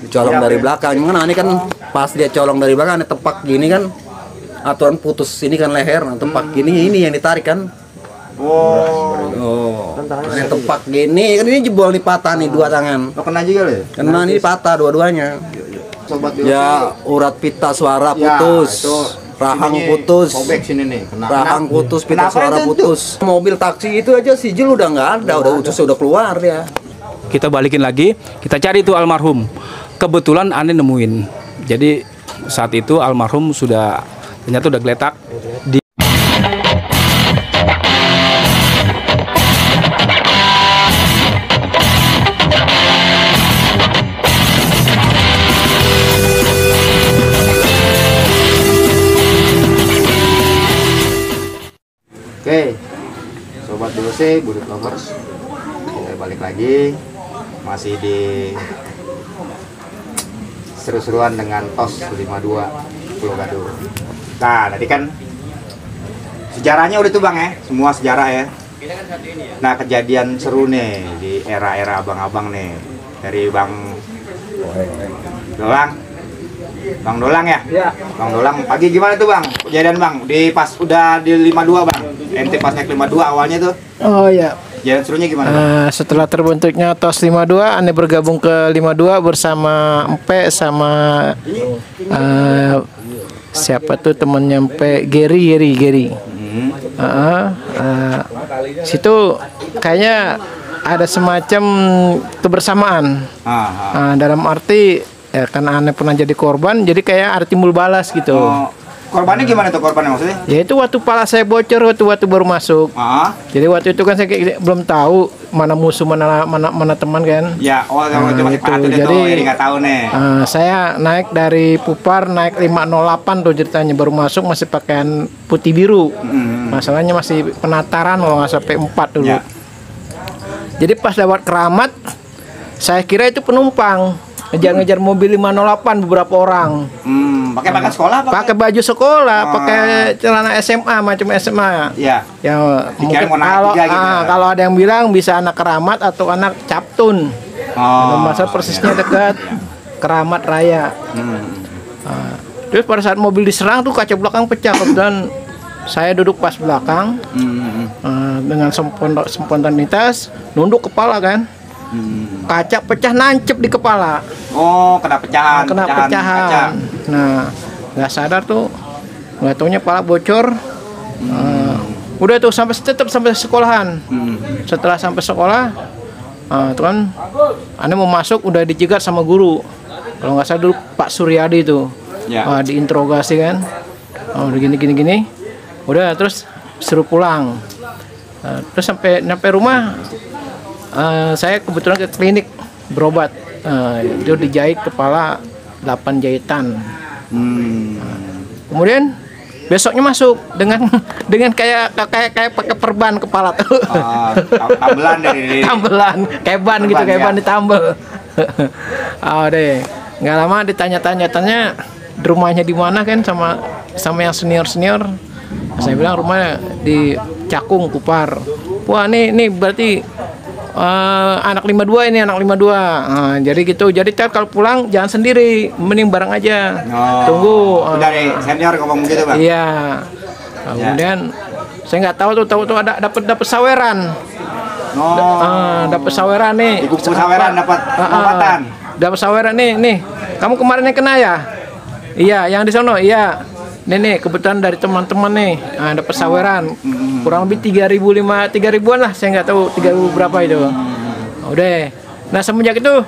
dicolong dari belakang. Gimana ini kan pas dia colong dari belakang ada tepak gini kan, aturan putus ini kan leher, nah tepak gini ini yang ditarik kan. Ini tepak gini kan, ini jebol nih, patah nih dua tangan. Kena juga loh. Kena ini patah dua-duanya. Ya urat pita suara putus. Rahang putus, rahang putus, pita suara putus. Mobil taksi itu aja sijil udah nggak ada, udah keluar ya. Kita balikin lagi, kita cari itu almarhum. Kebetulan aneh nemuin. Jadi saat itu almarhum ternyata udah geletak di. Oke, sobat DOC, Budut Lovers, kita balik lagi, masih di seru-seruan dengan TOS 52 Pulau Gadung. Nah, tadi kan sejarahnya udah tuh Bang ya, semua sejarah ya. Nah, kejadian seru nih di era-era abang-abang nih, dari Bang Dolang. Bang Dolang ya? Iya. Bang Dolang, pagi gimana tuh Bang? Kejadian Bang, udah di 52 Bang. Ente pas naik 52 awalnya tuh. Oh iya. Kejadian serunya gimana Bang? Setelah terbentuknya TOS 52, Ane bergabung ke 52 bersama Empe sama siapa tuh temennya Empe, Gary. Situ kayaknya ada semacam kebersamaan. Dalam arti ya karena Ane pernah jadi korban, jadi kayak ada timbul balas gitu. Korbannya gimana tuh korbannya maksudnya? Ya itu waktu pala saya bocor, waktu baru masuk. Jadi waktu itu kan saya belum tahu mana musuh mana teman kan. Ya, itu masih patut jadi nggak tahu nih. Saya naik dari Pupar naik 508 tuh ceritanya, baru masuk masih pakaian putih biru. Masalahnya masih penataran kalau nggak sampai 4 dulu. Ya. Jadi pas lewat Keramat, saya kira itu penumpang. Ngejar-ngejar mobil 508 beberapa orang. Pakai pakaian sekolah apa? Pakai baju sekolah, pakai celana SMA macam SMA. Iya. Ya mungkin kalau ada yang bilang bisa anak Keramat atau anak Captun. Masa persisnya dekat Keramat Raya. Terus pada saat mobil diserang tuh kaca belakang pecah, kemudian saya duduk pas belakang dengan spontanitas nunduk kepala kan. Kaca pecah nancep di kepala. Kena pecahan. Kaca. Nah, nggak sadar tuh, nggak taunya kepala bocor. Udah tuh tetap sampai sekolahan. Setelah sampai sekolah, tuh kan, Ane mau masuk udah dicegat sama guru. Kalau nggak salah dulu Pak Suryadi itu, diinterogasi kan. Udah gini. Udah terus suruh pulang. Terus sampai rumah. Saya kebetulan ke klinik berobat, itu dijahit kepala 8 jahitan. Kemudian besoknya masuk dengan kayak pakai perban kepala tuh. Tambelan kayak ban gitu, kayak ban ditambel. Deh nggak lama ditanya rumahnya di mana kan sama yang senior. Saya bilang rumahnya di Cakung, Kupar. Wah ini berarti anak 52 ini, anak 52. Jadi gitu. Jadi kalau pulang jangan sendiri, mending bareng aja. Tunggu. Dari senior ngomong gitu Bang. Iya. Kemudian saya nggak tahu tuh ada dapat saweran. Dapat saweran nih. Di buku saweran dapat pengobatan. Dapat saweran nih. Kamu kemarin yang kena ya? Iya, yang di sono. Iya. Nih kebetulan dari teman-teman nih, dapat saweran kurang lebih 3.000-an lah, saya nggak tahu 3.000 berapa itu. Udah. Nah semenjak itu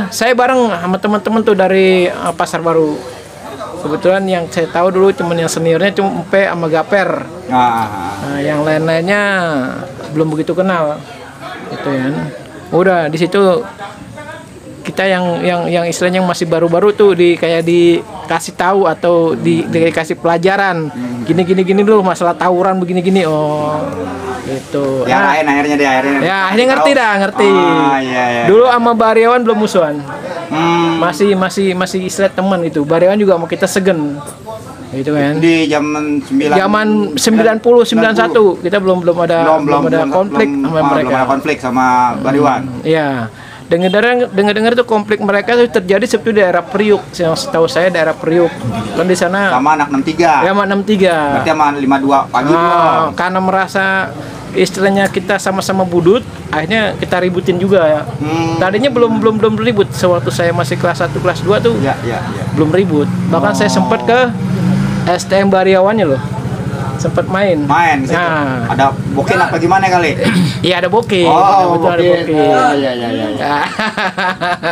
saya bareng sama teman-teman tuh dari Pasar Baru. Kebetulan yang saya tahu dulu cuman yang seniornya cuma Empe sama Gaper. Yang lain-lainnya belum begitu kenal. Gitu ya. Udah di situ kita yang istilahnya masih baru-baru tuh kayak dikasih tahu atau dikasih pelajaran gini dulu masalah tawuran begini gitu. Akhirnya ngerti. Iya. Dulu sama Baryawan belum musuhan, masih istilah teman gitu. Baryawan juga mau kita segen gitu kan. Di zaman 90-91 kita belum ada konflik sama mereka. Belum ada konflik sama Baryawan. Iya. Dengar-dengar itu konflik mereka itu terjadi seperti di daerah Priuk, yang setahu saya daerah Priuk. Kan di sana Sama anak 63. ya, sama 63. Berarti sama 52 pagi. Karena merasa istilahnya kita sama-sama budut, akhirnya kita ributin juga ya. Tadinya belum ribut, sewaktu saya masih kelas 1 kelas 2 tuh Ya. belum ribut. Bahkan saya sempat ke STM Bariawannya loh, sempat main. Main situ. Nah. Ada bokin apa gimana kali? Iya, ada bokeh. Oh, Betul, ada bokin. bokeh. Ya.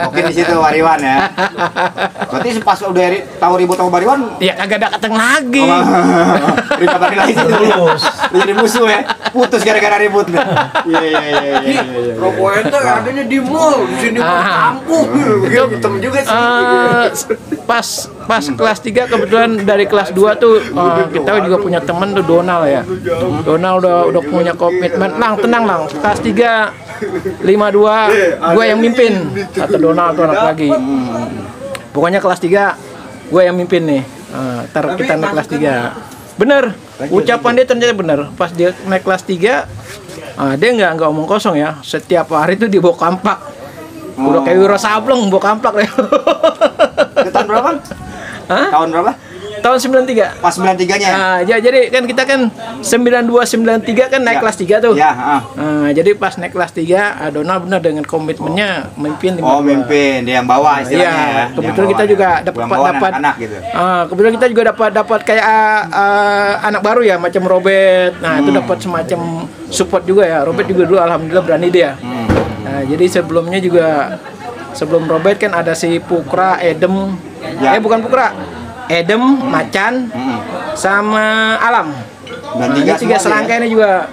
Bokin di situ Bariwan ya. Berarti pas udah tahu ribut sama Bariwan, Ya kagak datang lagi. ribut balik lagi situ. Udah jadi musuh ya. Putus gara-gara ribut. Iya. Rokok itu adanya di mall, di sini kampung. Hitam juga sih. Pas kelas 3 kebetulan dari kelas 2 tuh kita juga punya temen tuh Donald ya. Donald udah punya komitmen. Tenang lang. Kelas 3 52 gue yang mimpin. Kata Donald tuh anak lagi. Pokoknya kelas 3 gue yang mimpin nih. Ntar kita naik kelas 3. Bener, ucapan dia ternyata bener. Pas dia naik kelas 3 dia nggak omong kosong ya. Setiap hari tuh dia bawa kampak. Udah kayak Wiro Sableng bawa kampak deh. Itu tahun berapa? Hah? Tahun berapa? Tahun 93. Pas 93-nya. Jadi kan kita kan 92 93 kan naik Ya. kelas 3 tuh. Ya, Jadi pas naik kelas 3, Donald benar dengan komitmennya memimpin 52. Oh, mimpin, dia yang bawa istilahnya ya. Iya, kebetulan kita juga dapat anak gitu. kebetulan kita juga dapat kayak anak baru ya, macam Robert. Nah, itu dapat semacam support juga ya. Robert juga dulu alhamdulillah berani dia. Nah, jadi sebelumnya juga sebelum Robert kan ada si Pukra, Edem. Ya. Bukan Pukra. Edem, Macan, sama Alam. Dan Ini 3 semua serangkai ini juga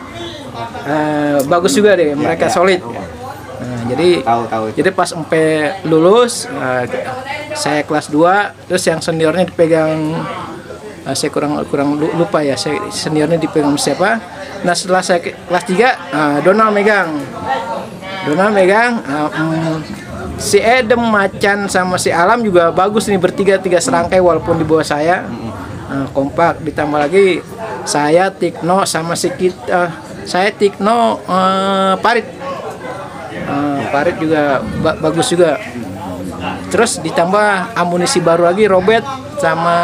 bagus juga deh, mereka solid. Nah, jadi Tahu. jadi pas sampai lulus, saya kelas 2, terus yang seniornya dipegang, saya kurang lupa ya, seniornya dipegang siapa. Nah, setelah saya kelas 3, Donald megang. Si Edem, Macan, sama si Alam juga bagus nih, bertiga serangkai walaupun di bawah saya. Kompak, ditambah lagi saya Tikno sama si Tikno, Parit. Parit juga bagus juga. Terus ditambah amunisi baru lagi, Robert sama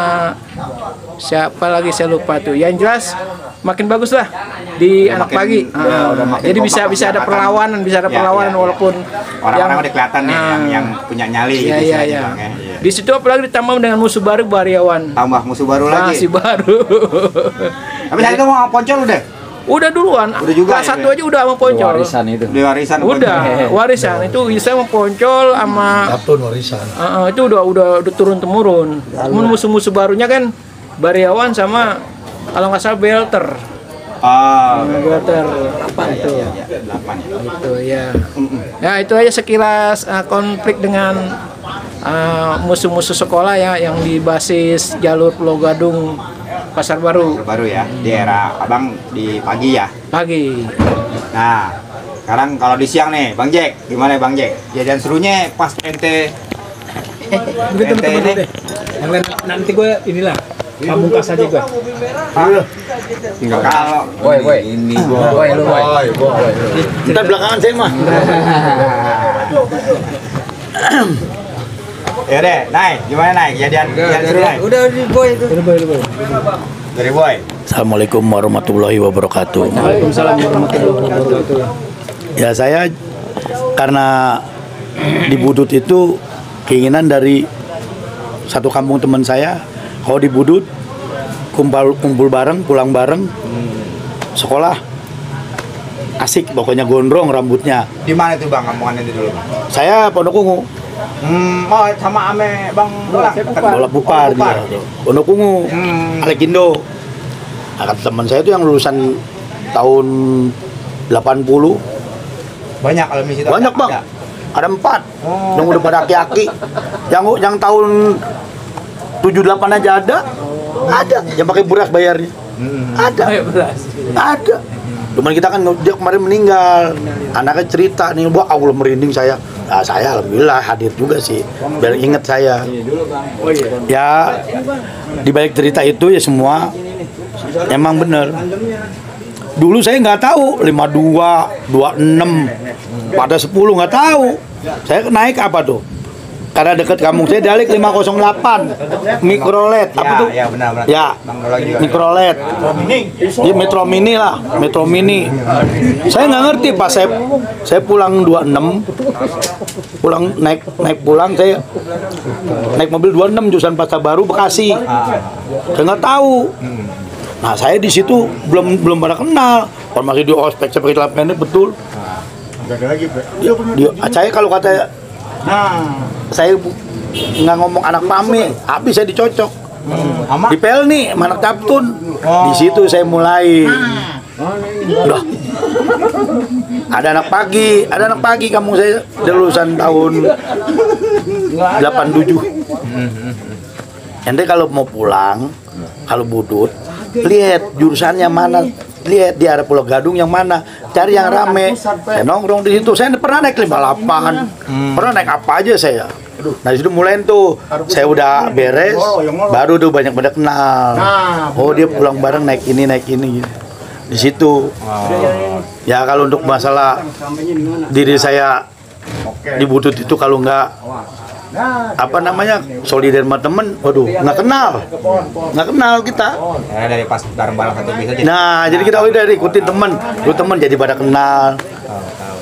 siapa lagi saya lupa tuh. Yang jelas makin bagus lah di anak pagi. Jadi bisa ada perlawanan, walaupun orang-orang udah kelihatan nih yang punya nyali gitu istilahnya, Bang, ya. Di situ apalagi ditambah dengan musuh baru Bariawan. Tambah musuh baru lagi. Masih baru. Tapi saat itu mau Poncol udah. Udah duluan. Udah juga Kelas ya, 1 aja udah sama Poncol. Warisan itu. Di warisan Udah, warisan itu bisa sama Poncol sama warisan. itu udah turun temurun. Cuman musuh-musuh barunya kan Bariawan sama kalau nggak salah Belter. Belter apa itu? 8. Itu ya. Ya itu aja sekilas konflik dengan musuh-musuh sekolah ya yang di basis jalur Pulau Gadung Pasar Baru. Baru ya, di era Abang di pagi ya. Pagi. Nah, sekarang kalau di siang nih, Bang Jack, gimana Bang Jack? Kejadian serunya pas ente ini. Nanti gue inilah pamungkas aja gue. Kalau Boy. Ini boy. Ntar belakangan saya mah. ya deh, naik, gimana naik? Kejadian seru naik. Udah di boy itu. Dari Boy. Assalamualaikum warahmatullahi wabarakatuh. Waalaikumsalam warahmatullahi wabarakatuh. Ya saya karena di Budut itu keinginan dari satu kampung teman saya, kalau di Budut kumpul bareng, pulang bareng, sekolah asik, pokoknya gondrong rambutnya. Di mana tuh Bang kampungan itu dulu? Saya Pondok Ungu. Oh sama ame Bang Bolang. Bola Bupar dia. Pondok Ungu, Alekindo. Nah, kata teman saya itu yang lulusan tahun 80. Banyak alumni situ. Banyak Bang. Ada 4. Yang udah pada aki-aki. Yang tahun 78 aja ada. Ada. Yang pakai beras bayarnya. Ada. Ada. Cuman kita kan dia kemarin meninggal. Anaknya cerita nih, wah Allah merinding saya. Nah, saya alhamdulillah hadir juga sih. Biar inget saya. Ya di balik cerita itu ya semua emang bener. Dulu saya nggak tahu 52, 26, pada 10 nggak tahu. Saya naik apa tuh? Karena dekat kampung saya Dalik 508 mikrolet apa tuh? Ya benar. Ya, mikrolet. Ya Metro Mini lah, Metro Mini. Saya nggak ngerti pas saya pulang 26, pulang naik pulang saya naik mobil 26 jurusan Pasar Baru Bekasi. Saya nggak tahu. Nah saya di situ belum pada kenal. Kalau masih di ospek saya pakai celana pendek betul. Saya kalau kata saya nggak ngomong anak pami, habis saya dicocok. Di Pelni, anak Captun. Di situ saya mulai. Udah. Ada anak pagi kampung saya lulusan tahun 87. Nanti kalau mau pulang, kalau budut, lihat jurusannya mana, lihat di arah Pulau Gadung yang mana, cari yang rame. Saya nongkrong di situ. Saya pernah naik 58, pernah naik apa aja saya. Nah disitu mulai tuh, saya udah beres, baru tuh banyak kenal. Oh dia pulang bareng naik ini gitu. Di situ. Ya kalau untuk masalah diri saya dibutut itu kalau nggak apa namanya solidar sama temen, waduh nggak kenal kita. Ya, dari pas bareng-bareng satu bisa jadi. Nah jadi kita udah ikutin temen jadi pada kenal.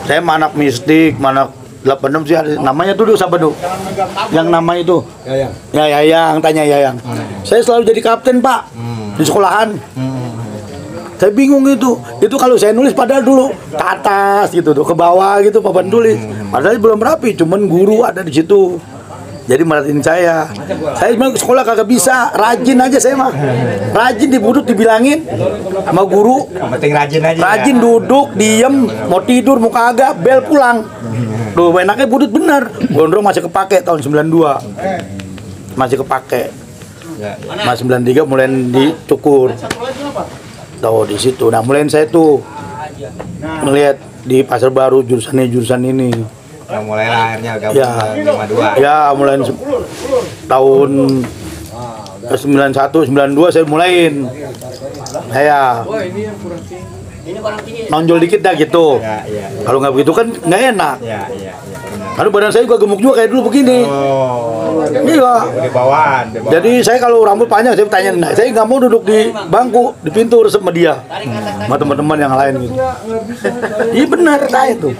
Saya anak mistik, anak 86 sih ada namanya tuh siapa tuh? Yang nama itu? Yayang. Ya Yayang, tanya Yayang. Saya selalu jadi kapten Pak di sekolahan. Saya bingung itu kalau saya nulis padahal dulu ke atas gitu tuh, ke bawah gitu papan tulis. Padahal belum rapi, cuman guru ada di situ. Jadi merhatiin saya cuma ke sekolah kagak bisa, rajin aja saya mah. Rajin dibudut dibilangin sama guru. Penting rajin aja. Rajin duduk, diem, mau tidur, mau kagak, bel pulang. Duh, enaknya budut bener. Gondrong masih kepake tahun 92. Masih kepake. Mas 93 mulai dicukur. Tahu di situ. Nah, mulai saya tuh melihat di Pasar Baru jurusan ini. Yang mulai akhirnya gabung ke 52. Ya, mulai tahun 91, 92 saya mulain. Saya nonjol dikit dah gitu. Kalau nggak begitu kan nggak enak. Karena badan saya juga gemuk juga kayak dulu begini. Iya. Jadi saya kalau rambut panjang saya tanya, nah, saya nggak mau duduk di bangku di pintu resep sama dia, sama teman-teman yang lain gitu. Iya benar saya tuh.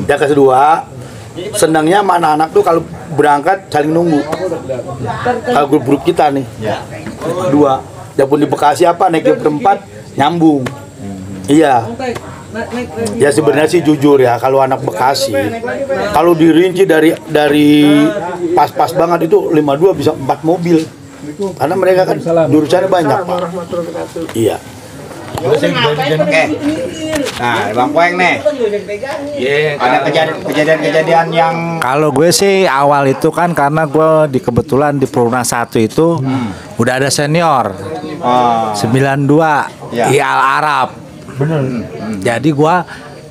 Yang kedua, senangnya sama anak-anak tuh kalau berangkat saling nunggu. Kalau grup kita nih, dua, walaupun di Bekasi apa naik ke berempat nyambung. Iya. Ya sebenarnya sih jujur ya kalau anak Bekasi kalau dirinci dari pas-pas banget itu 52 bisa 4 mobil. Karena mereka kan jurusannya banyak, Pak. Iya. Oke. Nah, Bang Poeng nih. Ada kejadian-kejadian yang Kalau gue sih awal itu kan karena gue kebetulan di Perumnas 1 itu udah ada senior 92 Ya. Al Arab. Jadi gue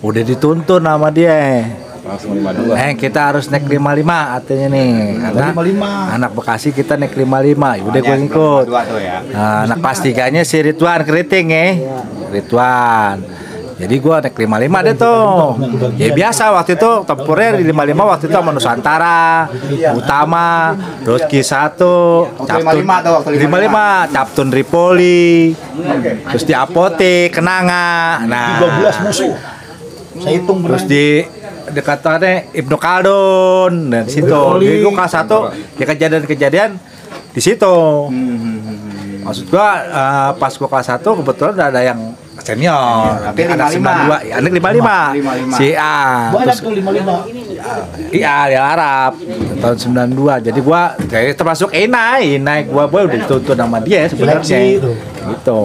udah dituntun sama dia. Kita harus naik 55 artinya nih. Karena anak Bekasi kita naik 55. Udah gue ngikut. Nah, anak pas 3-nya si Ridwan Keriting Ridwan. Jadi gue naik 55 deh tuh. Ya biasa waktu itu tempurnya di 55 waktu itu sama Nusantara, Utama, Roski 1, Captun 55, Captun Tripoli, terus di Apotek, Kenanga. Nah, 13 musuh. Saya hitung terus di dekatannya Ibnu Khaldun dan situ. Di gua kelas 1 ya kejadian-kejadian di situ. Maksud gua pas gua kelas 1 kebetulan ada yang senior, anak 92, anak 55. Si A. Banyak tuh 55. Iya, di Arab tahun 92. Jadi gua kayak termasuk Inai gua udah dituntun sama dia sebenarnya. Gitu.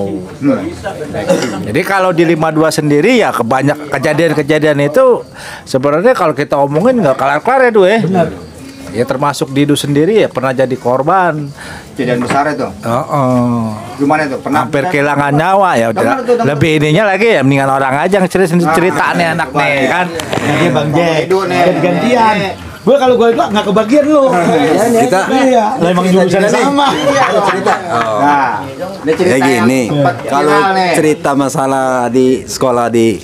Jadi kalau di 52 sendiri ya kebanyak kejadian-kejadian itu sebenarnya kalau kita omongin nggak kelar-kelar ya, Benar. Ya termasuk Didu sendiri ya pernah jadi korban. kejadian besar itu. Gimana itu? Pernah Hampir kehilangan nyawa ya udah. Lebih ininya lagi ya mendingan orang aja ceritanya anak nih kan. Ini Bang Jack. Gantian. Gue kalau gue nggak kebagian lo. Kita iya. Lah emang jurusan sama. Nah, Ini cerita Ya gini, yang sempat kalau viral nih. cerita masalah di sekolah di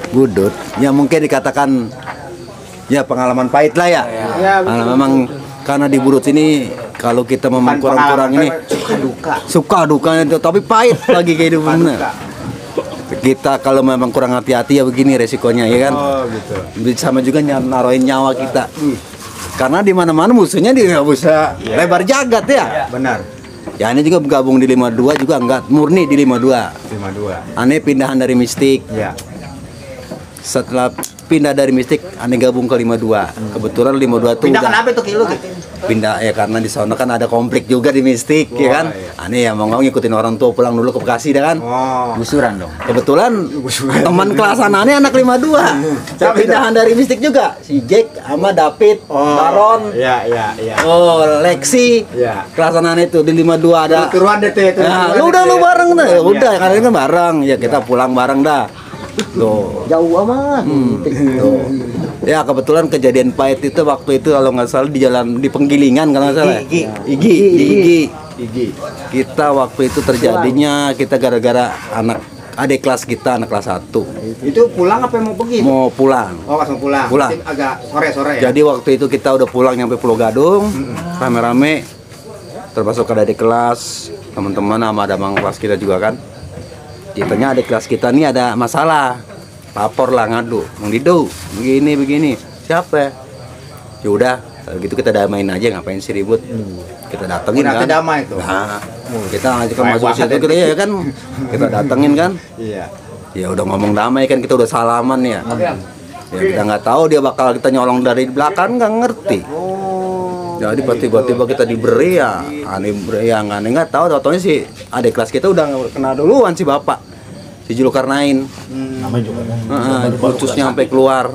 Gudut, ya mungkin dikatakan ya pengalaman pahit lah ya. Karena memang karena di Gudut ini kalau kita memang Bukan kurang-kurang ini pengalaman, suka dukanya itu, tapi pahit bagi kehidupannya. Kita kalau memang kurang hati-hati ya begini resikonya ya kan. Oh gitu. Sama juga naruhin nyawa kita. Karena di mana-mana musuhnya dia nggak bisa lebar jagat ya. Benar. Ya ini juga gabung di 52 juga enggak murni di 52. 52. Aneh pindahan dari Mistik. Iya. Setelah pindah dari Mistik, aneh gabung ke 52. Kebetulan 52 tuh Pindah udah kenapa itu kilo gitu? pindah ya karena di sana kan ada konflik juga di Mistik ya kan. Aneh ya mau ngikutin orang tua pulang dulu ke Bekasi dah kan. Oh. Gusuran dong. Kebetulan teman kelas aneh anak 52. Saya pindahan dari Mistik juga. Si Jack sama David, Baron, Iya. oh Lexi. Iya. Kelas aneh itu di 52 ada. Turuan deh tuh. Nah, lu bareng dah. Ya udah, karena ini kan bareng. Ya kita pulang bareng dah. Tuh. Jauh amat. Tuh. Ya kebetulan kejadian pahit itu waktu itu kalau nggak salah di jalan di Penggilingan kalau nggak salah. Igi. Kita waktu itu terjadinya kita gara-gara adik kelas kita anak kelas 1 Itu pulang apa mau pergi? mau pulang. Oh, pas mau pulang. Pulang. Berarti agak sore-sore ya. Jadi waktu itu kita udah pulang nyampe Pulau Gadung, rame-rame, termasuk adik kelas, teman-teman sama ada abang kelas kita juga kan. Ceritanya adik kelas kita nih ada masalah, lapor lah ngadu, Bang Dido, begini, siapa? Ya udah, kalau gitu kita damain aja, ngapain sih ribut? Kita datengin Udah kan. damai tuh. Nah, kita ajukan Baik masuk banget situ kita ya kan, kita datengin kan. Iya. Ya udah ngomong damai kan kita udah salaman ya. Ya kita nggak tahu dia bakal kita nyolong dari belakang nggak ngerti. Jadi tiba-tiba kita diberi ya, aneh nggak tahu. Taunya sih adik kelas kita udah kena duluan si bapak, si Julkarnain. Namanya juga kan. Putusnya sampai keluar.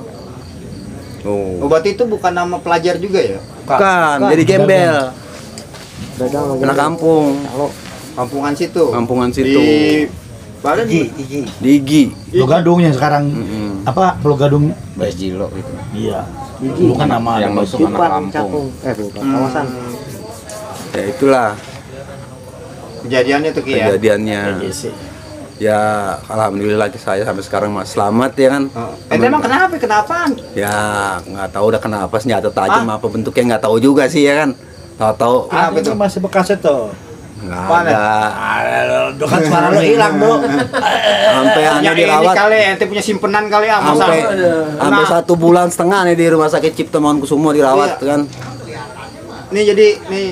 Oh, berarti itu bukan nama pelajar juga ya? Bukan, jadi gembel. Anak kampung, Kampungan situ. kampungan Di situ. Padahal Di Igi. Pulau Gadung yang sekarang apa? Pulau Gadung. Bajilo itu. Iya. Dulu kan nama Yang masuk anak kampung. kawasan. Ya itulah kejadiannya tuh Ki ya. kejadiannya. Ya alhamdulillah saya sampai sekarang masih selamat ya kan. Emang kenapa? Kenapaan? Ya nggak tahu udah kenapa senjata tajam apa bentuknya nggak tahu juga sih ya kan. Tahu-tahu Kenapa itu? Masih bekas itu. nggak Apaan ya? ada. Kan suara lo hilang, Bro. Sampai aneh Yang ini dirawat kali ente punya simpenan kali ya masa. sampai 1 bulan setengah nih di rumah sakit Cipto Mangunkusumo dirawat Iya. kan. Nih jadi nih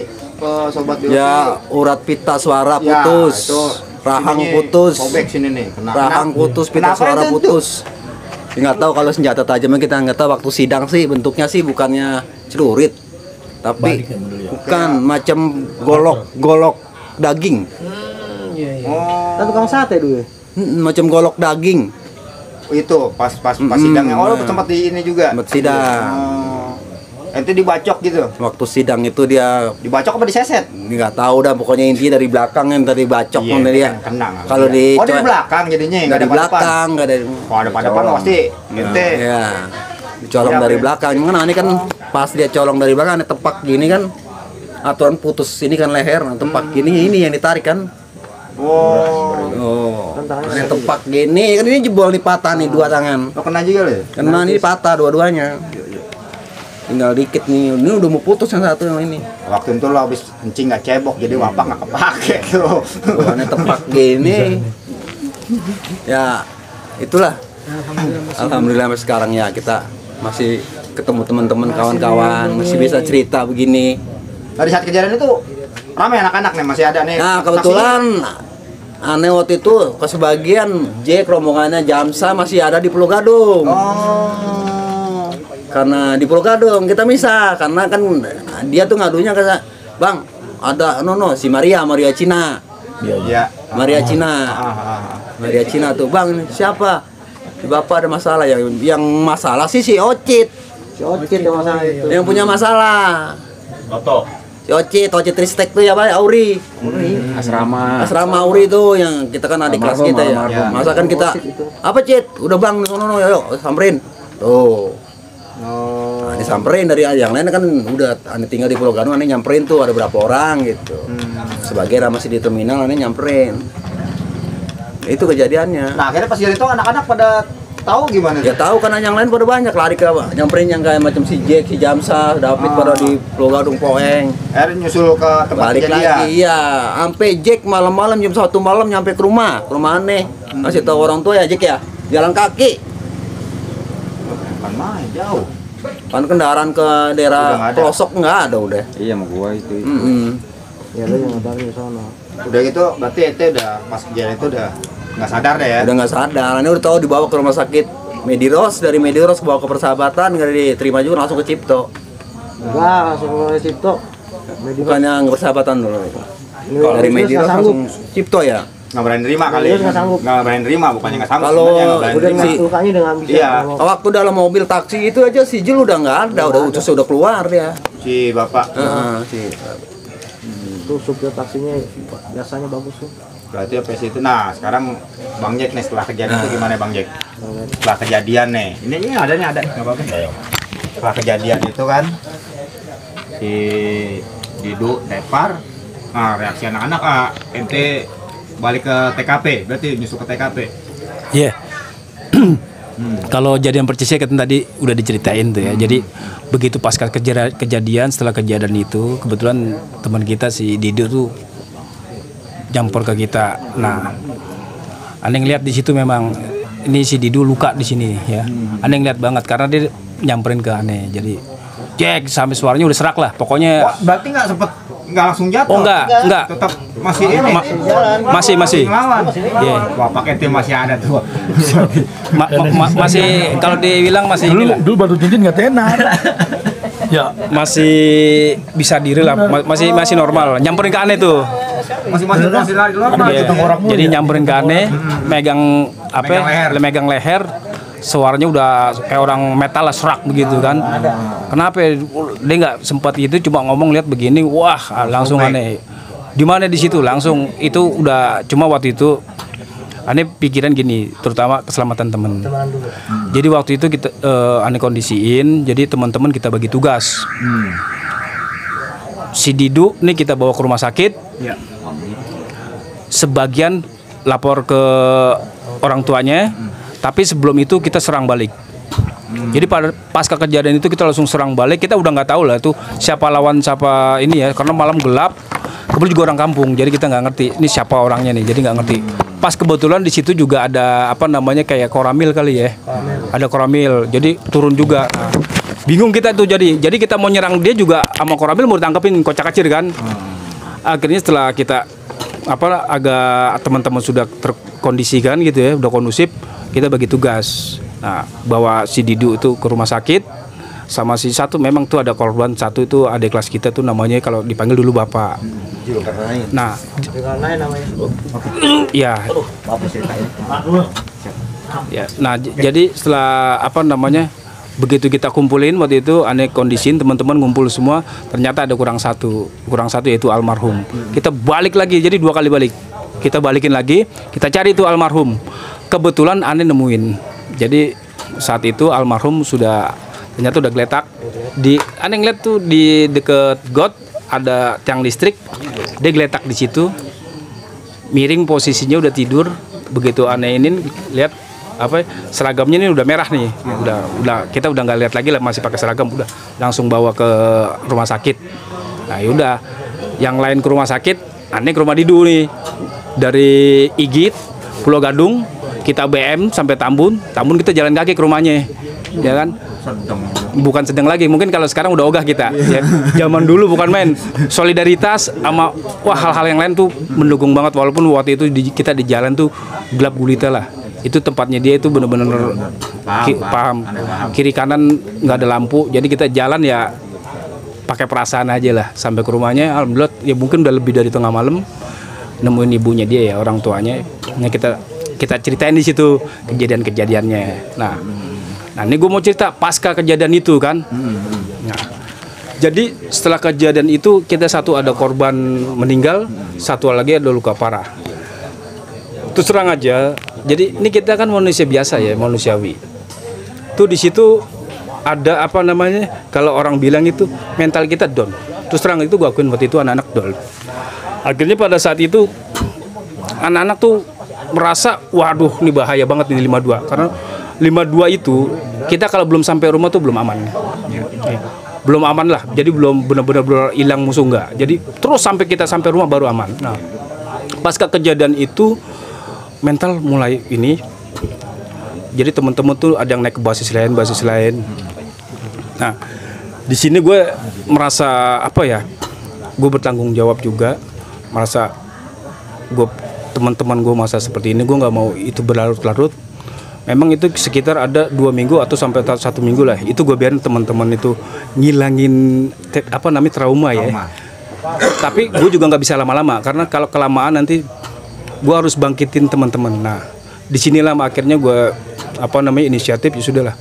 sobat Bioti. Ya urat pita suara Ya, putus, itu. rahang Sininya putus, Sobek sini nih. rahang putus, pita Kenapa suara itu? putus. Ya, nggak tahu kalau senjata tajamnya kita nggak tahu. Waktu sidang sih bentuknya sih bukannya celurit, tapi bukan macam golok daging. Oh, Tukang sate dulu. Macam golok daging. itu pas sidangnya. Oh, lu sempat di ini juga. Sempat sidang. Oh. Ente dibacok gitu. Waktu sidang itu dia Dibacok apa diseset? nggak tahu dah, pokoknya intinya dari belakang yang tadi bacok Iya, sama dia. kena. Kalau di Oh, dari belakang jadinya nggak nggak di ada pada depan. belakang, nggak ada. Oh, ada pada depan pasti ente. Ya, dicolong dari belakang. Cuman ini kan pas dia colong dari belakang, ada tepak gini kan. Aturan putus ini kan leher, nah tepak gini ini yang ditarik kan. Oh. Oh, ada tepak gini kan, ini jebol nih, patah nih 2 tangan. Lo kena juga lo ya? Kena ini patah dua-duanya. Tinggal dikit nih, ini udah mau putus yang satu yang ini. Waktu itu lo habis kencing nggak cebok jadi wapak nggak kepake tuh. Bukannya tepak gini. Ya, itulah. Alhamdulillah sampai sekarang ya kita masih ketemu teman-teman, kawan-kawan, masih bisa cerita begini. Dari saat kejadian itu ramai anak-anak nih, masih ada nih. Nah, kebetulan aneh waktu itu ke sebagian Jack rombongannya Jamsa masih ada di Pulau Gadung. Oh. Karena di Pulau Gadung kita misah, karena kan dia tuh ngadunya ke Bang, ada si Maria Cina. Iya. Maria Cina. Maria Cina tuh, Bang, siapa? Si Bapak ada masalah, yang masalah sih si Ocit. Si Ocit yang masalah itu. Yang punya masalah. Si Ocit Ristek tuh ya, Pak, Auri. Asrama Auri tuh yang kita kan adik kelas kita ya. Masa kan kita apa, Cit? Udah Bang, sono yuk samperin. Tuh. Nah, disamperin dari yang lain kan udah aneh tinggal di Pulau Gadung, aneh nyamperin tuh ada berapa orang gitu. Sebagai masih di terminal aneh nyamperin. Itu kejadiannya. Nah, akhirnya pas jadi itu anak-anak pada tahu gimana? Ya tahu kan yang lain pada banyak lari ke nyamperin yang kayak macam si Jack, si Jamsa, David pada di Pulau Gadung Poeng. Akhirnya nyusul ke tempat Balik kejadian. lagi, iya. Sampai Jack malam-malam jam 1 malam nyampe ke rumah aneh. Kasih tahu orang tua ya Jack ya, jalan kaki. Bukan main, jauh. Kan kendaraan ke Udah daerah nggak ada. pelosok nggak ada udah. Iya sama gua itu. Ya lu yang dari sana. Udah gitu, berarti ente udah pas kejadian itu udah nggak sadar deh ya? Udah nggak sadar, ini udah tahu dibawa ke rumah sakit Mediros, dari Mediros bawa ke Persahabatan, nggak diterima juga langsung ke Cipto. Enggak, langsung ke Cipto. Bukannya nggak Persahabatan dulu. Dari Mediros Mediros nggak sanggup. langsung Cipto ya. Nggak berani terima kali. Mediros nggak sanggup. Nggak berani terima, bukannya nggak sanggup. Kalau sebenarnya nggak berani Udah terima. nggak lukanya udah nggak bisa. Iya. Waktu dalam mobil taksi itu aja si Jul udah nggak ada, udah utus udah keluar dia. Si bapak. Tuh supir taksinya biasanya bagus tuh. Berarti apa sih itu? Nah, sekarang Bang Jack nih setelah kejadian itu gimana Bang Jack? Setelah kejadian nih, ini ada nih ada, nggak apa-apa. Setelah kejadian itu kan, si Didu tepar, nah reaksi anak-anak ente balik ke TKP, berarti nyusul ke TKP. Iya. Kalau kejadian percisnya kan tadi udah diceritain tuh ya. Jadi begitu pasca kejadian, setelah kejadian itu kebetulan teman kita si Didu tuh jumper ke kita. Nah, aneh ngeliat di situ memang ini si Didu luka di sini ya. Aneh ngeliat banget karena dia nyamperin ke aneh. Jadi Jack sampai suaranya udah serak lah. Pokoknya Wah, berarti nggak langsung jatuh? oh enggak. Tetap masih ini. Masih. Ngelawan. Iya. Wah, pakai tim masih ada tuh. Masih kalau dibilang masih inilah. Dulu baru cincin nggak tenar. Ya. Masih bisa diri lah, masih normal. Nyamperin ke aneh tuh. Masih lari normal. Iya. Jadi nyamperin ke aneh, megang Megang leher, suaranya udah kayak orang metal lah, serak begitu kan. Kenapa dia nggak sempat itu, cuma ngomong lihat begini, wah langsung aneh. Di mana di situ langsung itu udah, cuma waktu itu aneh pikiran gini, terutama keselamatan temen. Jadi waktu itu kita aneh kondisiin, jadi teman-teman kita bagi tugas. Si Didu nih kita bawa ke rumah sakit. Sebagian lapor ke orang tuanya, tapi sebelum itu kita serang balik. Jadi pada pasca kejadian itu kita langsung serang balik. Kita udah nggak tahu lah itu siapa lawan siapa ini ya, karena malam gelap. Kebetulan juga orang kampung, jadi kita nggak ngerti ini siapa orangnya nih, jadi nggak ngerti. Pas kebetulan di situ juga ada apa namanya kayak koramil kali ya, ada koramil, jadi turun juga. Nah, bingung kita tuh, jadi kita mau nyerang dia juga sama koramil mau ditangkepin kocak kacir kan. Akhirnya setelah kita apa agak teman-teman sudah terkondisikan gitu ya, udah kondusif, kita bagi tugas. Nah, bawa si Didu itu ke rumah sakit. Sama si satu memang tuh ada korban satu itu adik kelas kita tuh namanya kalau dipanggil dulu bapak. Nah, ya. Ya, nah jadi setelah apa namanya begitu kita kumpulin waktu itu aneh kondisiin teman-teman ngumpul semua, ternyata ada kurang satu yaitu almarhum. Kita balik lagi, jadi 2 kali balik. Kita balikin lagi, kita cari itu almarhum. Kebetulan aneh nemuin. Jadi saat itu almarhum ternyata udah geletak. Aneh ngeliat tuh di deket got ada tiang listrik, dia geletak di situ, miring posisinya udah tidur. Begitu aneh ini lihat apa seragamnya ini udah merah nih, udah kita udah nggak lihat lagi lah, masih pakai seragam, udah langsung bawa ke rumah sakit. Nah yaudah, yang lain ke rumah sakit, aneh ke rumah Didu nih, dari Igit Pulau Gadung kita BM sampai Tambun kita jalan kaki ke rumahnya, ya kan? Bukan sedang lagi, mungkin kalau sekarang udah ogah kita ya. Zaman dulu bukan main, solidaritas sama hal-hal yang lain tuh mendukung banget, walaupun waktu itu kita di jalan tuh gelap gulita lah. Itu tempatnya dia itu bener-bener paham. Kiri kanan nggak ada lampu, jadi kita jalan ya pakai perasaan aja lah sampai ke rumahnya. Alhamdulillah ya mungkin udah lebih dari tengah malam nemuin ibunya dia ya, orang tuanya. Nah, kita ceritain di situ kejadian-kejadiannya. Nah ini gue mau cerita pasca kejadian itu kan. Nah, jadi setelah kejadian itu kita satu ada korban meninggal, satu lagi ada luka parah. Terus terang aja. Jadi ini kita kan manusia biasa ya, manusiawi. Tuh di situ ada apa namanya, kalau orang bilang itu mental kita down. Terus terang itu gue akuin waktu itu anak-anak down. Akhirnya pada saat itu anak-anak tuh merasa waduh ini bahaya banget ini 52, karena 52 itu kita kalau belum sampai rumah tuh belum aman. Belum aman lah, jadi belum benar-benar hilang musuh enggak. Jadi terus sampai kita sampai rumah baru aman. Nah, pasca kejadian itu mental mulai ini. Jadi teman-teman tuh ada yang naik ke basis lain. Nah, di sini gue merasa apa ya? Gue bertanggung jawab juga, merasa gue teman-teman gue masa seperti ini gue nggak mau itu berlarut-larut. Memang itu sekitar ada 2 minggu atau sampai 1 minggu lah. Itu gue biarin teman-teman itu ngilangin apa namanya trauma ya. Tapi gue juga nggak bisa lama-lama karena kalau kelamaan nanti gue harus bangkitin teman-teman. Nah, disinilah akhirnya gue apa namanya inisiatif ya sudahlah.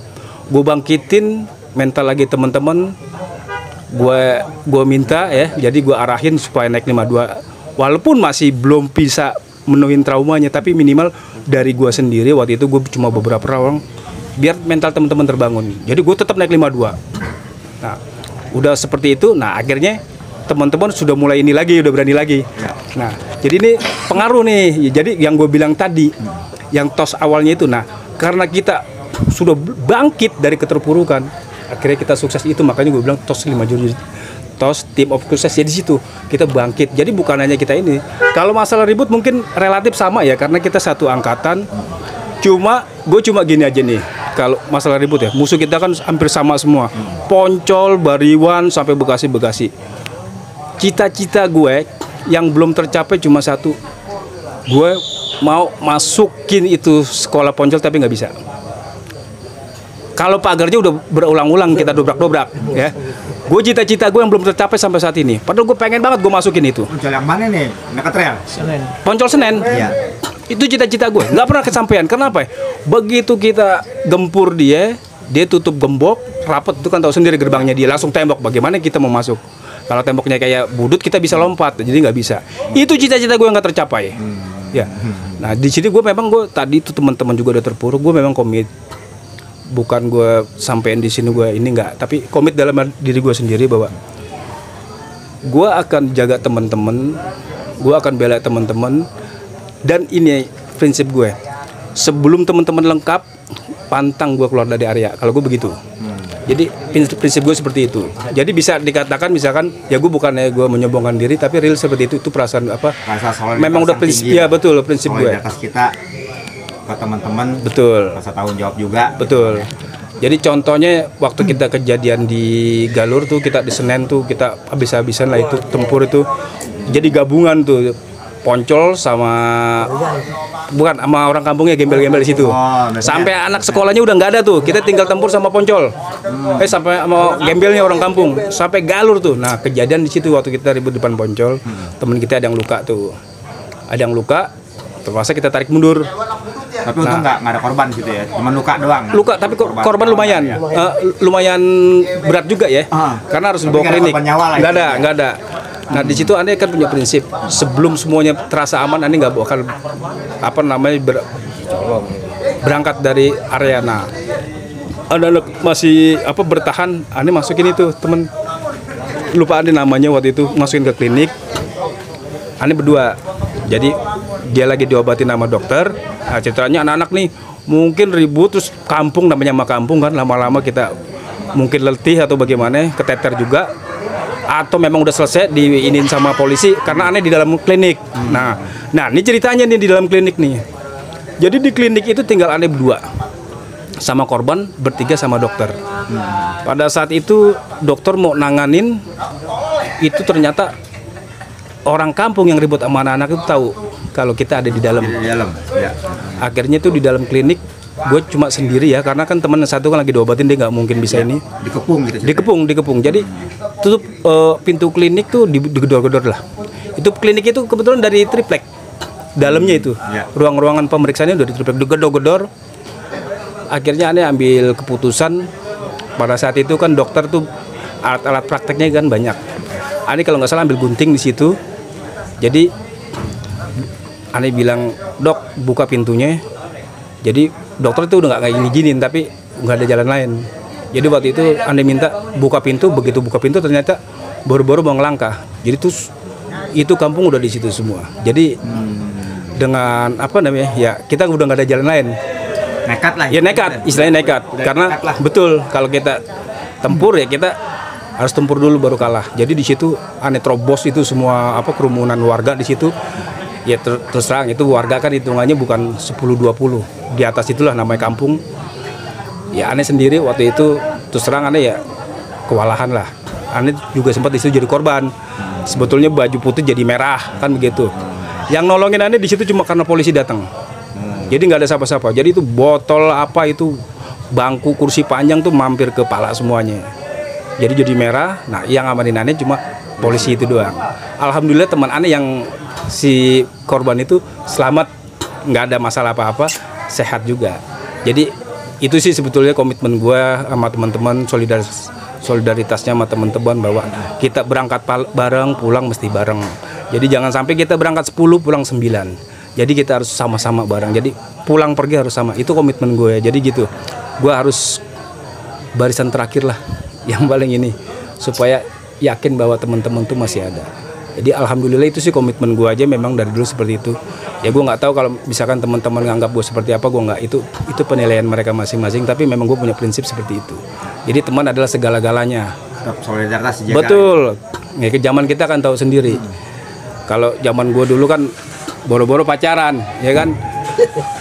Gue bangkitin mental lagi teman-teman. Gue minta ya, jadi gue arahin supaya naik 52. Walaupun masih belum bisa menuhin traumanya, tapi minimal dari gue sendiri waktu itu gue cuma beberapa orang biar mental teman-teman terbangun. Jadi gue tetap naik 52. Nah, udah seperti itu. Nah, akhirnya teman-teman sudah mulai ini lagi, udah berani lagi. Nah, jadi ini pengaruh nih. Jadi yang gue bilang tadi, yang tos awalnya itu, nah karena kita sudah bangkit dari keterpurukan, akhirnya kita sukses itu. Makanya gue bilang tos 5 jurus, tos team of sukses ya di situ kita bangkit. Jadi bukan hanya kita ini. Kalau masalah ribut mungkin relatif sama ya karena kita satu angkatan. Gue cuma gini aja nih. Kalau masalah ribut ya, musuh kita kan hampir sama semua. Poncol, Bariwan sampai Bekasi. Cita-cita gue yang belum tercapai cuma satu. Gue mau masukin itu sekolah Poncol tapi nggak bisa. Kalau pagarnya udah berulang-ulang kita dobrak-dobrak ya. Gue cita-cita gue yang belum tercapai sampai saat ini. Padahal gue pengen banget gue masukin itu. Poncol yang mana nih? Dekat rel? Poncol Senen. Iya. Itu cita-cita gue. Nggak pernah kesampaian. Kenapa? Begitu kita gempur dia tutup gembok, rapet itu kan tahu sendiri gerbangnya dia langsung tembok. Bagaimana kita mau masuk? Kalau temboknya kayak budut kita bisa lompat, jadi nggak bisa. Itu cita-cita gue yang nggak tercapai. Ya. Nah di sini gue memang gue tadi itu teman-teman juga udah terpuruk. Gue memang komit. Bukan gue sampein di sini gue ini enggak, tapi komit dalam diri gue sendiri bahwa gue akan jaga teman-teman, gue akan bela teman-teman, dan ini prinsip gue. Sebelum teman-teman lengkap, pantang gue keluar dari area. Kalau gue begitu. Jadi prinsip gue seperti itu. Jadi bisa dikatakan misalkan ya gue bukannya gue menyombongkan diri, tapi real seperti itu perasaan apa? Memang udah prinsip ya betul prinsip gue. Atas kita ke teman-teman, betul. Rasa tanggung jawab juga, betul. Jadi contohnya waktu kita kejadian di Galur tuh, kita di Senen tuh kita habis-habisan lah itu tempur itu. Jadi gabungan tuh Poncol sama orang kampungnya gembel-gembel di situ. Sampai anak sekolahnya udah nggak ada tuh. Kita tinggal tempur sama Poncol. Sampai sama gembelnya orang kampung. Sampai Galur tuh. Nah kejadian di situ waktu kita ribut depan Poncol, temen kita ada yang luka tuh. Ada yang luka, terpaksa kita tarik mundur. Tapi untung nggak ada korban gitu ya, cuma luka doang. Luka, tapi korban lumayan, lumayan berat juga ya, karena harus dibawa klinik. Nggak ada. Nah di situ Anda kan punya prinsip, sebelum semuanya terasa aman, Anda nggak bakal berangkat dari area. Nah, anak masih bertahan, Anda masukin itu temen, lupa Anda namanya waktu itu, masukin ke klinik. Anda berdua. Jadi dia lagi diobatin sama dokter. Nah, ceritanya anak-anak nih mungkin ribut terus kampung, namanya sama kampung kan, lama-lama kita mungkin letih atau bagaimana, keteter juga, atau memang udah selesai diinin sama polisi karena aneh di dalam klinik. Nah ini ceritanya nih di dalam klinik nih. Jadi di klinik itu tinggal aneh berdua sama korban, bertiga sama dokter. Pada saat itu dokter mau nanganin itu, ternyata orang kampung yang ribut sama anak-anak itu tahu kalau kita ada di dalam. Ya. Akhirnya tuh di dalam klinik gue cuma sendiri ya, karena kan teman satu kan lagi diobatin, dia nggak mungkin bisa ini. Dikepung gitu. Dikepung. Jadi tutup pintu klinik tuh digedor-gedor lah. Itu klinik itu kebetulan dari triplek dalamnya itu. Ruang-ruangan pemeriksaannya udah ditriplek, digedor-gedor. Akhirnya aneh ambil keputusan. Pada saat itu kan dokter tuh alat-alat prakteknya kan banyak. Aneh kalau nggak salah ambil gunting di situ. Jadi aneh bilang, dok buka pintunya. Jadi dokter itu udah nggak kayak gini-giniin, tapi nggak ada jalan lain. Jadi waktu itu ane minta buka pintu, begitu buka pintu ternyata baru-baru mau ngelangkah. Jadi itu kampung udah di situ semua. Jadi dengan apa namanya ya kita udah nggak ada jalan lain. Nekat lah. Ya nekat, istilahnya nekat. Karena nekat lah. betul kalau kita tempur ya kita harus tempur dulu baru kalah. Jadi di situ ane terobos itu semua apa kerumunan warga di situ. Ya terus terang itu warga kan hitungannya bukan 10-20. Di atas itulah namanya kampung. Ya aneh sendiri waktu itu terus terang aneh ya kewalahan lah. Aneh juga sempat disitu jadi korban. Sebetulnya baju putih jadi merah kan begitu. Yang nolongin aneh di situ cuma karena polisi datang. Jadi nggak ada siapa-siapa. Jadi itu botol apa itu bangku kursi panjang tuh mampir ke pala semuanya. Jadi merah. Nah yang ngamanin aneh cuma polisi itu doang. Alhamdulillah teman aneh yang si korban itu selamat, nggak ada masalah apa-apa, sehat juga. Jadi itu sih sebetulnya komitmen gue sama teman-teman, solidaritasnya sama teman-teman bahwa kita berangkat bareng, pulang mesti bareng. Jadi jangan sampai kita berangkat 10 pulang 9. Jadi kita harus sama-sama bareng. Jadi pulang pergi harus sama. Itu komitmen gue. Jadi gitu. Gue harus barisan terakhir lah yang paling ini supaya yakin bahwa teman-teman tuh masih ada. Jadi alhamdulillah itu sih komitmen gue aja memang dari dulu seperti itu. Ya gue nggak tahu kalau misalkan teman-teman nganggap gue seperti apa, gue nggak, itu penilaian mereka masing-masing. Tapi memang gue punya prinsip seperti itu. Jadi teman adalah segala-galanya. Solidaritas dijaga. Betul. Ya ke zaman kita kan tahu sendiri. Kalau zaman gue dulu kan boro-boro pacaran, ya kan.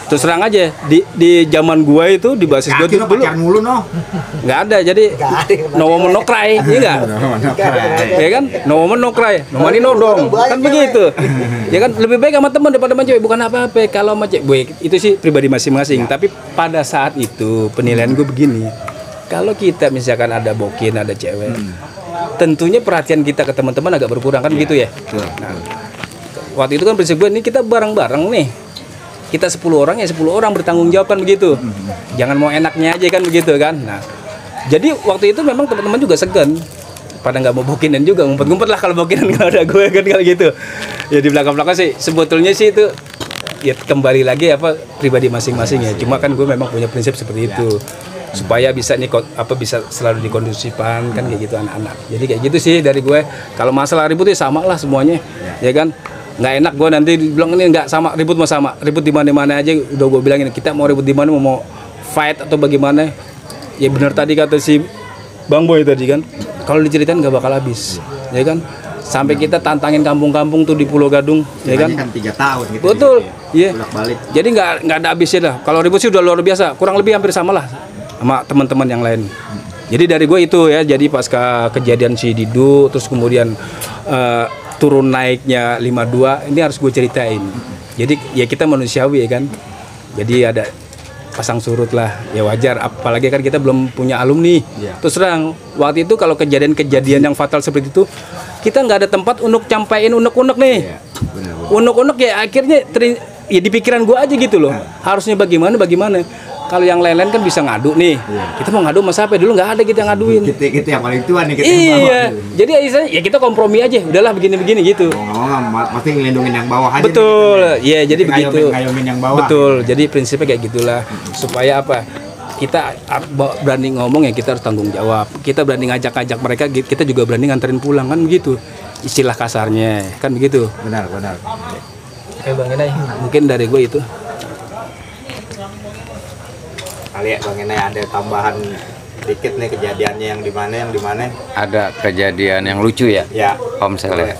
Terus terang aja di zaman gua itu di basis gua dulu pacaran mulu no. Nggak ada, jadi no woman no cry, iya nggak? Ya kan, no woman no cry, no money no dong, kan begitu. Ya kan lebih baik sama teman daripada sama cewek, bukan apa-apa. Kalau sama cewek itu sih pribadi masing-masing. Tapi pada saat itu penilaian gua begini, kalau kita misalkan ada bokin, ada cewek, tentunya perhatian kita ke teman-teman agak berkurang kan gitu ya. Nah, waktu itu kan prinsip gue ini kita bareng-bareng nih. Kita 10 orang ya 10 orang bertanggung jawab kan begitu. Jangan mau enaknya aja kan begitu kan. Nah, jadi waktu itu memang teman-teman juga segan. Pada nggak mau bokinan juga, ngumpet-ngumpet lah kalau bokinan kalau ada gue kan kalau gitu. Ya di belakang-belakang sih sebetulnya sih itu ya kembali lagi apa pribadi masing-masing ya. Cuma kan gue memang punya prinsip seperti itu. Supaya bisa nih apa bisa selalu dikondusifkan kan kayak gitu anak-anak. Jadi kayak gitu sih dari gue. Kalau masalah ribut ya sama lah semuanya. Ya kan? Nggak enak gue nanti bilang ini nggak sama, ribut di mana-mana aja. Udah gue bilangin kita mau ribut di mana, mau fight atau bagaimana. Ya benar tadi kata si Bang Boy tadi kan, kalau diceritain nggak bakal habis, ya kan. Sampai kita tantangin kampung-kampung tuh di Pulau Gadung, ya kan. 3 tahun gitu. Betul, iya. Bolak-balik. Jadi nggak ada habisnya lah. Kalau ribut sih udah luar biasa, kurang lebih hampir sama lah sama teman-teman yang lain. Jadi dari gue itu ya, jadi pasca kejadian si Didu, terus kemudian turun naiknya 52 ini harus gue ceritain. Jadi ya kita manusiawi ya kan. Jadi ada pasang surut lah, ya wajar. Apalagi kan kita belum punya alumni. Terus terang waktu itu kalau kejadian-kejadian yang fatal seperti itu, kita nggak ada tempat untuk campain unek-unek nih. Unek-unek ya akhirnya ya di pikiran gue aja gitu loh. Harusnya bagaimana. Kalau yang lain-lain kan bisa ngadu nih. Kita mau ngadu sama siapa? Dulu nggak ada kita yang ngaduin. Kita yang paling tua nih kita iya. yang bawah. Jadi ya kita kompromi aja. Udahlah begini-begini gitu. Pasti ngelindungin yang bawah aja. Betul. Iya, jadi begitu. Ngayomin yang bawah. Betul. Jadi prinsipnya kayak gitulah. Supaya apa? Kita berani ngomong ya kita harus tanggung jawab. Kita berani ngajak-ngajak mereka, kita juga berani nganterin pulang kan begitu. Istilah kasarnya kan begitu. Benar. Oke Bang Inai, mungkin dari gue itu. Kali ya Bang Inai ada tambahan dikit nih kejadiannya yang di mana? Ada kejadian yang lucu ya? Ya. Om Sele.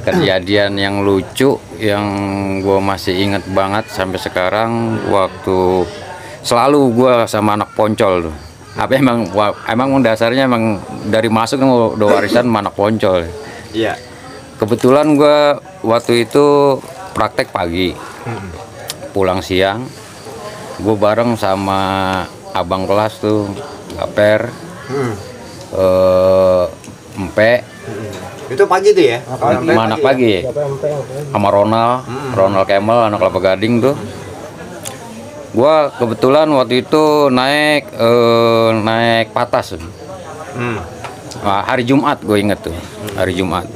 Kejadian yang lucu yang gue masih inget banget sampai sekarang, waktu selalu gue sama anak Poncol tuh. Apa emang dasarnya emang dari masuk udah warisan sama anak Poncol. Iya. Kebetulan gue waktu itu praktek pagi, pulang siang, gue bareng sama abang kelas tuh, Gaper, Empe. Itu pagi tuh ya? Sama anak pagi, sama Ronald Kemal, anak Kelapa Gading tuh. Gue kebetulan waktu itu naik patas. Nah, hari Jumat gue inget tuh, hari Jumat.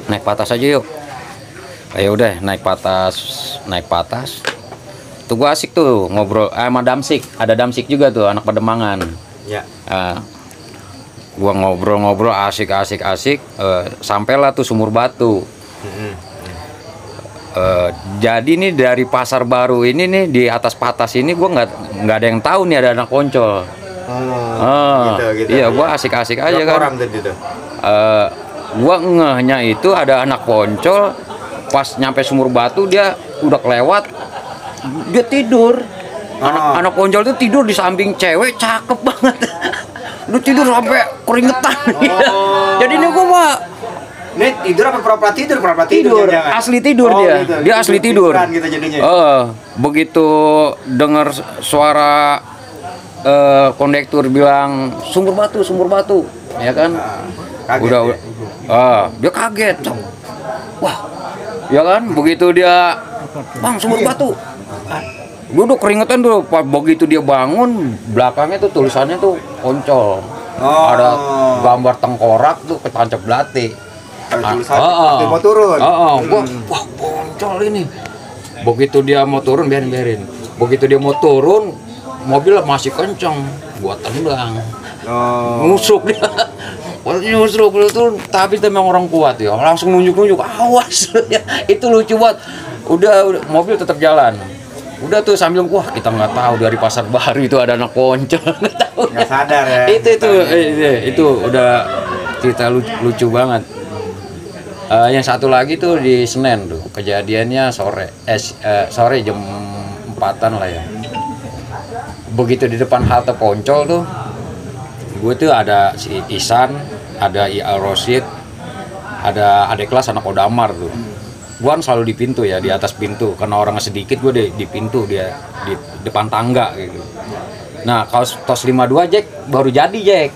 Naik patas aja yuk. Ayo udah naik patas. Tuh gue asik tuh ngobrol sama Damsik, ada Damsik juga tuh anak Pademangan. Ya. Gua ngobrol-ngobrol asik, sampailah tuh Sumur Batu. Jadi nih dari Pasar Baru ini nih di atas patas ini gua nggak ada yang tahu nih ada anak poncol. Gitu. Iya, gua asik-asik aja Berapa kan. orang tadi tuh? Gua ngehnya itu ada anak poncol, pas nyampe Sumur Batu dia udah kelewat, dia tidur. Anak poncol itu tidur di samping cewek cakep banget. Udah tidur sampai keringetan. Jadi ini gua mah Ini tidur apa pura-pura tidur? Pura-pura tidur. Jangan. asli tidur dia. Gitu. Dia asli tidur. Gitu jadinya. Begitu dengar suara kondektur bilang Sumur Batu, ya kan? Kaget Udah. Dia kaget. Wah. Ya kan? Begitu dia, Bang, Sumur Batu. Gue udah keringetan tuh. Begitu dia bangun, belakangnya tuh tulisannya tuh poncol. Ada gambar tengkorak tuh ketancap belati. Mau turun. Wah, poncol ini. Begitu dia mau turun, biarin. Begitu dia mau turun, mobil masih kenceng. Gua tendang. Nusuk dia. Nyusruk itu, tapi memang orang kuat ya. Langsung nunjuk, awas. Itu lucu banget. Udah mobil tetap jalan. Udah tuh sambil wah kita nggak tahu dari Pasar Baru itu ada anak poncol, nggak tahu. Nggak sadar ya. Itu udah cerita lucu banget. Yang satu lagi tuh di Senen tuh kejadiannya sore jam 4-an lah ya. Begitu di depan halte Poncol tuh, gue tuh ada si Isan, ada Ia Rosid, ada adik kelas anak Odamar tuh. Gue kan selalu di pintu ya, di atas pintu karena orangnya sedikit, gue di pintu, dia di depan tangga gitu. Nah kalau tos 52 Jack baru jadi Jack,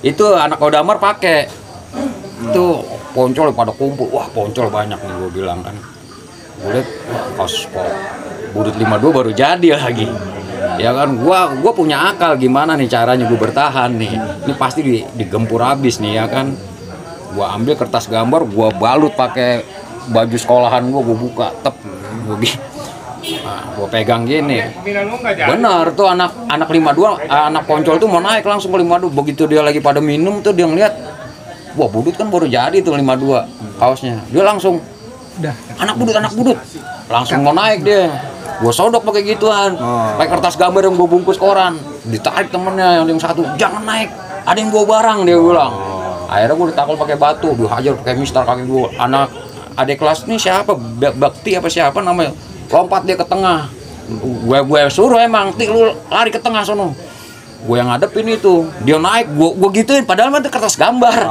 itu anak Odamar pakai itu poncol pada kumpul, wah poncol banyak nih gue bilang kan. Gue liat kaos budut 52 baru jadi lagi. Ya kan, gua punya akal gimana nih caranya gue bertahan nih. Ini pasti digempur habis nih ya kan. Gua ambil kertas gambar, gua balut pakai baju sekolahan gua buka, gua pegang gini. Benar tuh anak 52, anak poncol tuh mau naik langsung ke 52. Begitu dia lagi pada minum tuh dia ngeliat, wah budut kan baru jadi tuh 52 kaosnya. Dia langsung anak budut langsung mau naik dia. Gue sodok pakai gituan, pakai kertas gambar yang gue bungkus koran. Ditarik temennya yang satu, jangan naik, ada yang bawa barang, dia bilang. Akhirnya gue ditakul pakai batu, dihajar pakai mistar kaki gue. Anak adik kelas ini siapa, Bakti apa siapa namanya, lompat dia ke tengah. Gue suruh emang, lu lari ke tengah sono. Gue yang ngadepin itu, dia naik, gue gituin, padahal itu kertas gambar.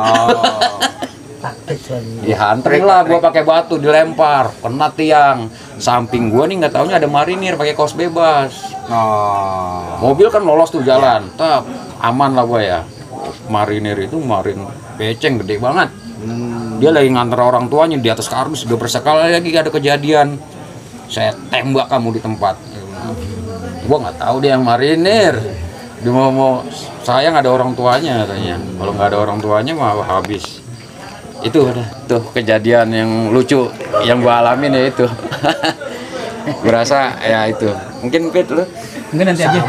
Dihanterin lah gue pakai batu, dilempar, kena tiang. Samping gue nih nggak taunya ada marinir pakai kaos bebas. Mobil kan lolos tuh jalan, tak aman lah gue ya. Marinir itu marin beceng gede banget. Dia lagi nganter orang tuanya di atas kardus, udah bersekali lagi ada kejadian. Saya tembak kamu di tempat. Gue nggak tahu dia yang marinir. Dia mau sayang ada orang tuanya katanya. Kalau nggak ada orang tuanya mah habis. Itu tuh kejadian yang lucu yang gua alamin ya itu. Berasa ya itu. Mungkin lu. Mungkin nanti aja.